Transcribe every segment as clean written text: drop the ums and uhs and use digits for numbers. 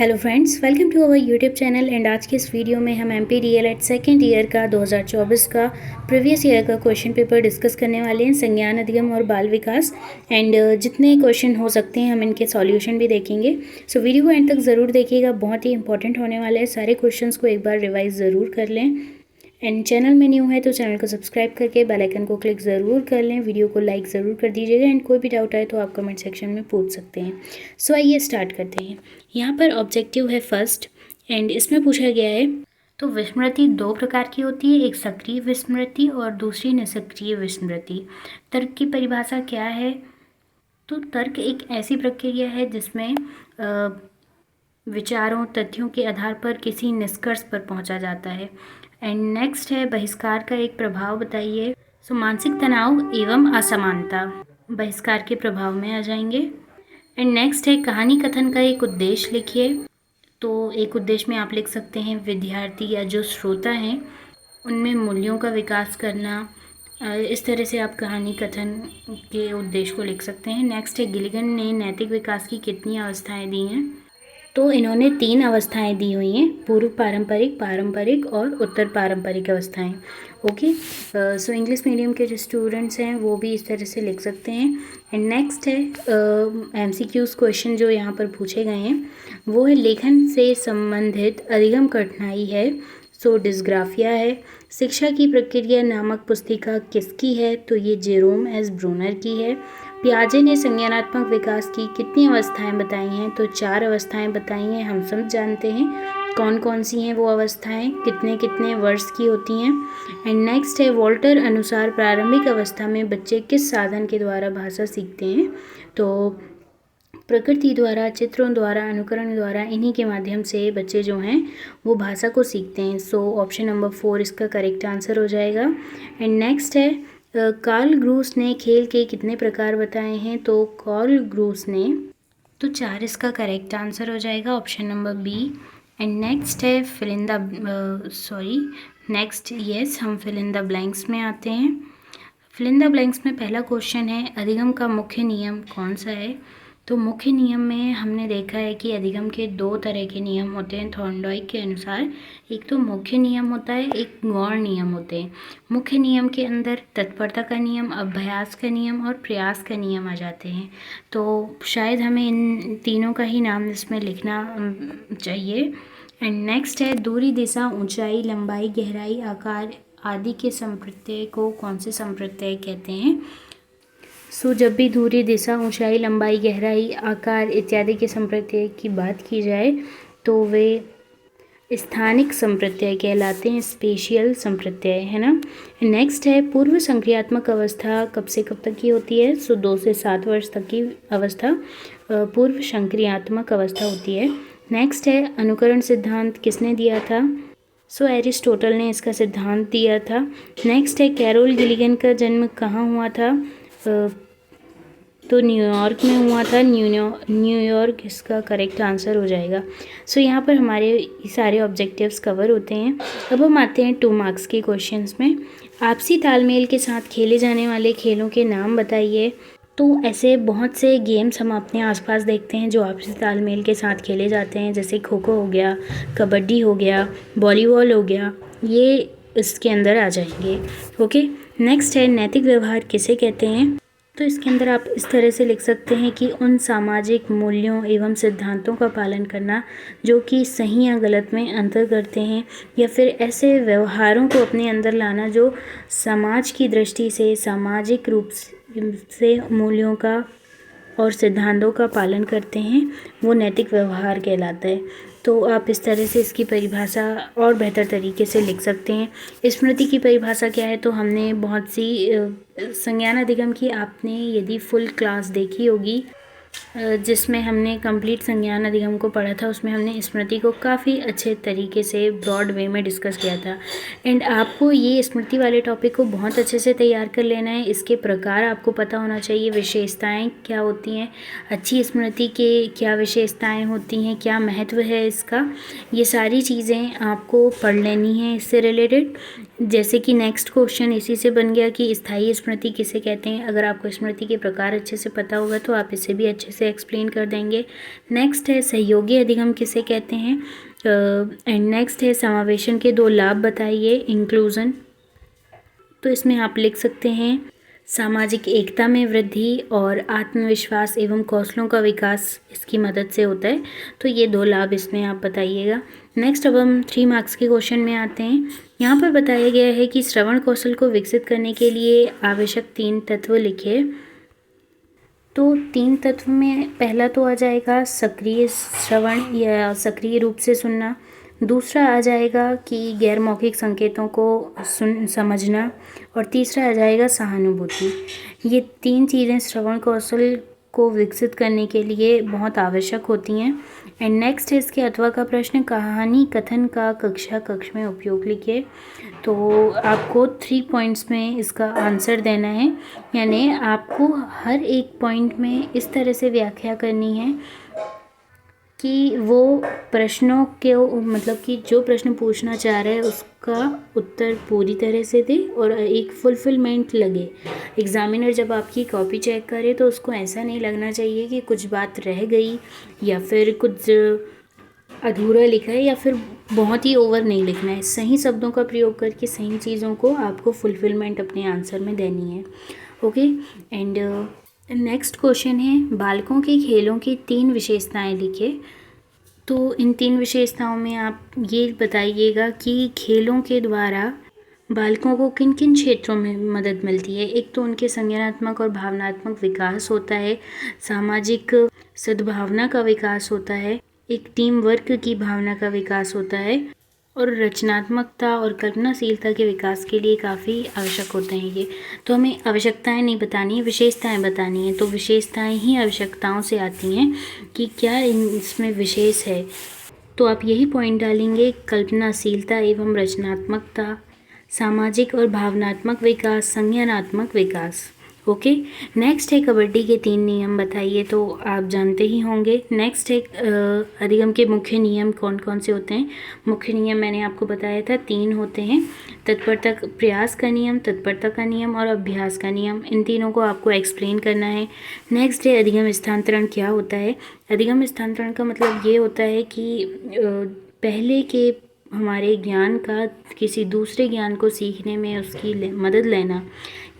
Hello friends, welcome to our YouTube channel. And आज के इस वीडियो में हम एमपी डीएलएड सेकेंड ईयर का 2024 का प्रीवियस ईयर का क्वेश्चन पेपर डिस्कस करने वाले हैं, संज्ञान अधिगम और बाल विकास। एंड जितने क्वेश्चन हो सकते हैं हम इनके सॉल्यूशन भी देखेंगे। सो वीडियो को एंड तक ज़रूर देखिएगा, बहुत ही इंपॉर्टेंट होने वाले हैं। सारे क्वेश्चंस को एक बार रिवाइज ज़रूर कर लें। एंड चैनल में न्यू है तो चैनल को सब्सक्राइब करके बेल आइकन को क्लिक ज़रूर कर लें। वीडियो को लाइक ज़रूर कर दीजिएगा। एंड कोई भी डाउट आए तो आप कमेंट सेक्शन में पूछ सकते हैं। सो आइए स्टार्ट करते हैं। यहाँ पर ऑब्जेक्टिव है फर्स्ट, एंड इसमें पूछा गया है तो विस्मृति दो प्रकार की होती है, एक सक्रिय विस्मृति और दूसरी निष्क्रिय विस्मृति। तर्क की परिभाषा क्या है? तो तर्क एक ऐसी प्रक्रिया है जिसमें विचारों तथ्यों के आधार पर किसी निष्कर्ष पर पहुंचा जाता है। एंड नेक्स्ट है बहिष्कार का एक प्रभाव बताइए। सो मानसिक तनाव एवं असमानता बहिष्कार के प्रभाव में आ जाएंगे। एंड नेक्स्ट है कहानी कथन का एक उद्देश्य लिखिए। तो एक उद्देश्य में आप लिख सकते हैं विद्यार्थी या जो श्रोता हैं उनमें मूल्यों का विकास करना। इस तरह से आप कहानी कथन के उद्देश्य को लिख सकते हैं। नेक्स्ट है गिलिगन ने नैतिक विकास की कितनी अवस्थाएं दी हैं? तो इन्होंने 3 अवस्थाएं दी हुई हैं, पूर्व पारंपरिक, पारंपरिक और उत्तर पारंपरिक अवस्थाएं। ओके, सो इंग्लिश मीडियम के जो स्टूडेंट्स हैं वो भी इस तरह से लिख सकते हैं। एंड नेक्स्ट है एमसीक्यूज क्वेश्चन जो यहाँ पर पूछे गए हैं वो है लेखन से संबंधित अधिगम कठिनाई है। सो डिस्ग्राफिया है। शिक्षा की प्रक्रिया नामक पुस्तिका किसकी है? तो ये जेरोम एस ब्रूनर की है। पियाजे ने संज्ञानात्मक विकास की कितनी अवस्थाएं बताई हैं? तो 4 अवस्थाएं बताई हैं। हम सब जानते हैं कौन कौन सी हैं वो अवस्थाएं, कितने कितने वर्ष की होती हैं। एंड नेक्स्ट है वॉल्टर अनुसार प्रारंभिक अवस्था में बच्चे किस साधन के द्वारा भाषा सीखते हैं? तो प्रकृति द्वारा, चित्रों द्वारा, अनुकरण द्वारा, इन्हीं के माध्यम से बच्चे जो हैं वो भाषा को सीखते हैं। सो ऑप्शन नंबर 4 इसका करेक्ट आंसर हो जाएगा। एंड नेक्स्ट है कार्ल ग्रूस ने खेल के कितने प्रकार बताए हैं? तो कार्ल ग्रूस ने तो 4 इसका करेक्ट आंसर हो जाएगा, option number B. And next है फिल इन द नेक्स्ट हम फिल इन द ब्लैंक्स में आते हैं। फिल इन द ब्लैंक्स में पहला क्वेश्चन है अधिगम का मुख्य नियम कौन सा है? तो मुख्य नियम में हमने देखा है कि अधिगम के 2 तरह के नियम होते हैं थॉर्नडाइक के अनुसार। एक तो मुख्य नियम होता है, एक गौण नियम होते हैं। मुख्य नियम के अंदर तत्परता का नियम, अभ्यास का नियम और प्रयास का नियम आ जाते हैं। तो शायद हमें इन तीनों का ही नाम इसमें लिखना चाहिए। एंड नेक्स्ट है दूरी, दिशा, ऊंचाई, लंबाई, गहराई, आकार आदि के संप्रत्यय को कौन से संप्रत्यय कहते हैं? सो जब भी दूरी, दिशा, ऊंचाई, लंबाई, गहराई, आकार इत्यादि के संप्रत्यय की बात की जाए तो वे स्थानिक संप्रत्यय कहलाते हैं, स्पेशियल संप्रत्यय, है ना। नेक्स्ट है पूर्व संक्रियात्मक अवस्था कब से कब तक की होती है? सो 2 से 7 वर्ष तक की अवस्था पूर्व संक्रियात्मक अवस्था होती है। नेक्स्ट है अनुकरण सिद्धांत किसने दिया था? सो एरिस्टोटल ने इसका सिद्धांत दिया था। नेक्स्ट है कैरोल गिलिगन का जन्म कहाँ हुआ था? तो न्यूयॉर्क में हुआ था। न्यूयॉर्क इसका करेक्ट आंसर हो जाएगा। सो यहाँ पर हमारे सारे ऑब्जेक्टिव्स कवर होते हैं। अब हम आते हैं 2 मार्क्स के क्वेश्चंस में। आपसी तालमेल के साथ खेले जाने वाले खेलों के नाम बताइए। तो ऐसे बहुत से गेम्स हम अपने आसपास देखते हैं जो आपसी तालमेल के साथ खेले जाते हैं, जैसे खो खो हो गया, कबड्डी हो गया, वॉलीबॉल हो गया, ये इसके अंदर आ जाएंगे। ओके, नेक्स्ट है नैतिक व्यवहार किसे कहते हैं? तो इसके अंदर आप इस तरह से लिख सकते हैं कि उन सामाजिक मूल्यों एवं सिद्धांतों का पालन करना जो कि सही या गलत में अंतर करते हैं, या फिर ऐसे व्यवहारों को अपने अंदर लाना जो समाज की दृष्टि से सामाजिक रूप से मूल्यों का और सिद्धांतों का पालन करते हैं, वो नैतिक व्यवहार कहलाता है। तो आप इस तरह से इसकी परिभाषा और बेहतर तरीके से लिख सकते हैं। स्मृति की परिभाषा क्या है? तो हमने बहुत सी संज्ञान अधिगम की आपने यदि फुल क्लास देखी होगी जिसमें हमने कंप्लीट संज्ञान अधिगम को पढ़ा था, उसमें हमने स्मृति को काफ़ी अच्छे तरीके से ब्रॉड वे में डिस्कस किया था। एंड आपको ये स्मृति वाले टॉपिक को बहुत अच्छे से तैयार कर लेना है। इसके प्रकार आपको पता होना चाहिए, विशेषताएं क्या होती हैं, अच्छी स्मृति के क्या विशेषताएं होती हैं, क्या महत्व है इसका, ये सारी चीज़ें आपको पढ़ लेनी है इससे रिलेटेड। जैसे कि नेक्स्ट क्वेश्चन इसी से बन गया कि स्थायी स्मृति किसे कहते हैं। अगर आपको स्मृति के प्रकार अच्छे से पता होगा तो आप इसे भी अच्छे से एक्सप्लेन कर देंगे। नेक्स्ट है सहयोगी अधिगम किसे कहते हैं। एंड नेक्स्ट है समावेशन के दो लाभ बताइए, इंक्लूजन। तो इसमें आप लिख सकते हैं सामाजिक एकता में वृद्धि और आत्मविश्वास एवं कौशलों का विकास इसकी मदद से होता है। तो ये दो लाभ इसमें आप बताइएगा। नेक्स्ट अब हम 3 मार्क्स के क्वेश्चन में आते हैं। यहाँ पर बताया गया है कि श्रवण कौशल को विकसित करने के लिए आवश्यक 3 तत्व लिखिए। तो 3 तत्व में पहला तो आ जाएगा सक्रिय श्रवण या सक्रिय रूप से सुनना। दूसरा आ जाएगा कि गैर मौखिक संकेतों को समझना। और तीसरा आ जाएगा सहानुभूति। ये 3 चीज़ें श्रवण कौशल को विकसित करने के लिए बहुत आवश्यक होती हैं। एंड नेक्स्ट है इसके अथवा का प्रश्न, कहानी कथन का कक्ष में उपयोग लिखिए। तो आपको 3 पॉइंट्स में इसका आंसर देना है, यानी आपको हर एक पॉइंट में इस तरह से व्याख्या करनी है कि वो प्रश्नों के मतलब कि जो प्रश्न पूछना चाह रहे हैं उसका उत्तर पूरी तरह से दे और एक फुलफिलमेंट लगे। एग्ज़ामिनर जब आपकी कॉपी चेक करे तो उसको ऐसा नहीं लगना चाहिए कि कुछ बात रह गई या फिर कुछ अधूरा लिखा है या फिर बहुत ही ओवर नहीं लिखना है। सही शब्दों का प्रयोग करके सही चीज़ों को आपको फुलफिलमेंट अपने आंसर में देनी है। ओके। एंड नेक्स्ट क्वेश्चन है बालकों के खेलों की 3 विशेषताएं लिखिए। तो इन 3 विशेषताओं में आप ये बताइएगा कि खेलों के द्वारा बालकों को किन किन क्षेत्रों में मदद मिलती है। एक तो उनके संज्ञानात्मक और भावनात्मक विकास होता है, सामाजिक सद्भावना का विकास होता है, एक टीम वर्क की भावना का विकास होता है और रचनात्मकता और कल्पनाशीलता के विकास के लिए काफ़ी आवश्यक होते हैं ये। तो हमें आवश्यकताएं नहीं बतानी है, विशेषताएं बतानी है। तो विशेषताएं ही आवश्यकताओं से आती हैं कि क्या इसमें विशेष है। तो आप यही पॉइंट डालेंगे, कल्पनाशीलता एवं रचनात्मकता, सामाजिक और भावनात्मक विकास, संज्ञानात्मक विकास। ओके। नेक्स्ट है कबड्डी के 3 नियम बताइए। तो आप जानते ही होंगे। नेक्स्ट है अधिगम के मुख्य नियम कौन कौन से होते हैं। मुख्य नियम मैंने आपको बताया था 3 होते हैं, तत्परता प्रयास का नियम, तत्परता का नियम और अभ्यास का नियम। इन तीनों को आपको एक्सप्लेन करना है। नेक्स्ट है अधिगम स्थानांतरण क्या होता है। अधिगम स्थानांतरण का मतलब ये होता है कि पहले के हमारे ज्ञान का किसी दूसरे ज्ञान को सीखने में उसकी मदद लेना,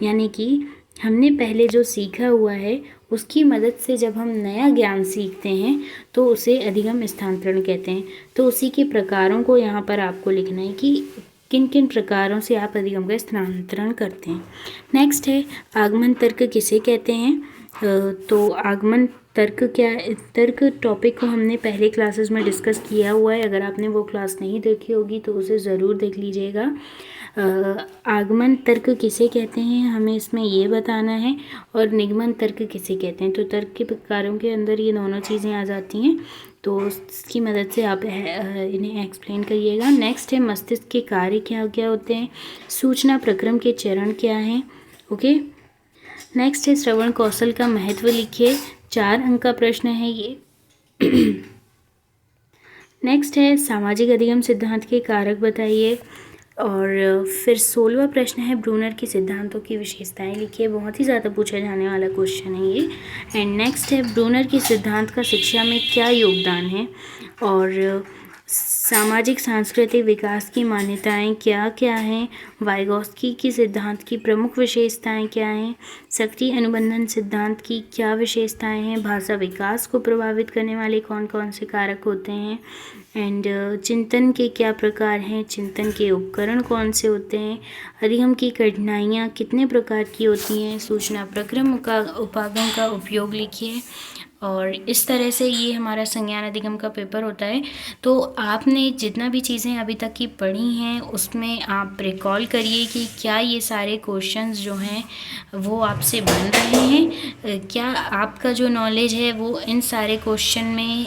यानी कि हमने पहले जो सीखा हुआ है उसकी मदद से जब हम नया ज्ञान सीखते हैं तो उसे अधिगम स्थानांतरण कहते हैं। तो उसी के प्रकारों को यहाँ पर आपको लिखना है कि किन किन प्रकारों से आप अधिगम का स्थानांतरण करते हैं। नेक्स्ट है आगमन तर्क किसे कहते हैं। तो आगमन तर्क क्या, तर्क टॉपिक को हमने पहले क्लासेस में डिस्कस किया हुआ है। अगर आपने वो क्लास नहीं देखी होगी तो उसे ज़रूर देख लीजिएगा। आगमन तर्क किसे कहते हैं हमें इसमें ये बताना है, और निगमन तर्क किसे कहते हैं। तो तर्क के प्रकारों के अंदर ये दोनों चीज़ें आ जाती हैं, तो उसकी मदद से आप इन्हें एक्सप्लेन करिएगा। नेक्स्ट है मस्तिष्क के कार्य क्या क्या होते हैं, सूचना प्रक्रम के चरण क्या हैं। ओके। नेक्स्ट है श्रवण कौशल का महत्व लिखिए। 4 अंक का प्रश्न है ये। नेक्स्ट है सामाजिक अधिगम सिद्धांत के कारक बताइए। और फिर 16वां प्रश्न है ब्रूनर के सिद्धांतों की विशेषताएं लिखिए। बहुत ही ज़्यादा पूछा जाने वाला क्वेश्चन है ये। एंड नेक्स्ट है ब्रूनर के सिद्धांत का शिक्षा में क्या योगदान है, और सामाजिक सांस्कृतिक विकास की मान्यताएं क्या क्या हैं, वाइगॉस्की की सिद्धांत की प्रमुख विशेषताएं क्या हैं, सक्रिय अनुबंधन सिद्धांत की क्या विशेषताएं हैं, भाषा विकास को प्रभावित करने वाले कौन कौन से कारक होते हैं, एंड चिंतन के क्या प्रकार हैं, चिंतन के उपकरण कौन से होते हैं, अधिगम की कठिनाइयाँ कितने प्रकार की होती हैं, सूचना प्रक्रम का उपागम का उपयोग लिखिए। और इस तरह से ये हमारा संज्ञान अधिगम का पेपर होता है। तो आपने जितना भी चीज़ें अभी तक की पढ़ी हैं उसमें आप रिकॉल करिए कि क्या ये सारे क्वेश्चंस जो हैं वो आपसे बन रहे हैं, क्या आपका जो नॉलेज है वो इन सारे क्वेश्चन में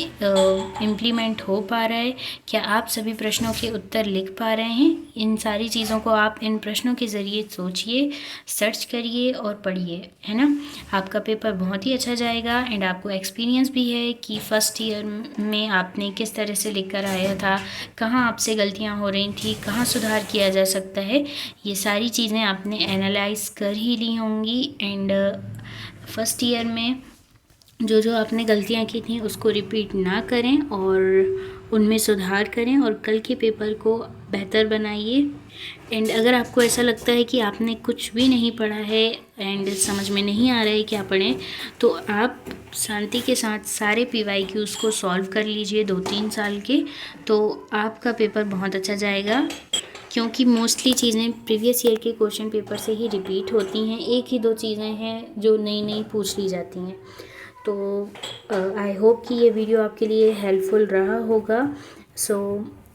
इम्प्लीमेंट हो पा रहा है, क्या आप सभी प्रश्नों के उत्तर लिख पा रहे हैं। इन सारी चीज़ों को आप इन प्रश्नों के ज़रिए सोचिए, सर्च करिए और पढ़िए, है ना। आपका पेपर बहुत ही अच्छा जाएगा एंड आपको एक्सपीरियंस भी है कि फ़र्स्ट ईयर में आपने किस तरह से लिखकर आया था, कहाँ आपसे गलतियाँ हो रही थी, कहाँ सुधार किया जा सकता है, ये सारी चीज़ें आपने एनालाइज़ कर ही ली होंगी। एंड फर्स्ट ईयर में जो जो आपने गलतियाँ की थी उसको रिपीट ना करें और उनमें सुधार करें और कल के पेपर को बेहतर बनाइए। एंड अगर आपको ऐसा लगता है कि आपने कुछ भी नहीं पढ़ा है एंड समझ में नहीं आ रहा है क्या पढ़ें, तो आप शांति के साथ सारे PYQs को सॉल्व कर लीजिए 2-3 साल के, तो आपका पेपर बहुत अच्छा जाएगा। क्योंकि मोस्टली चीज़ें प्रीवियस ईयर के क्वेश्चन पेपर से ही रिपीट होती हैं, एक ही 2 चीज़ें हैं जो नई नई पूछ ली जाती हैं। तो आई होप कि ये वीडियो आपके लिए हेल्पफुल रहा होगा। सो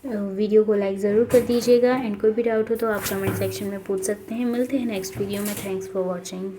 वीडियो को लाइक ज़रूर कर दीजिएगा एंड कोई भी डाउट हो तो आप कमेंट सेक्शन में पूछ सकते हैं। मिलते हैं नेक्स्ट वीडियो में। Thanks for watching.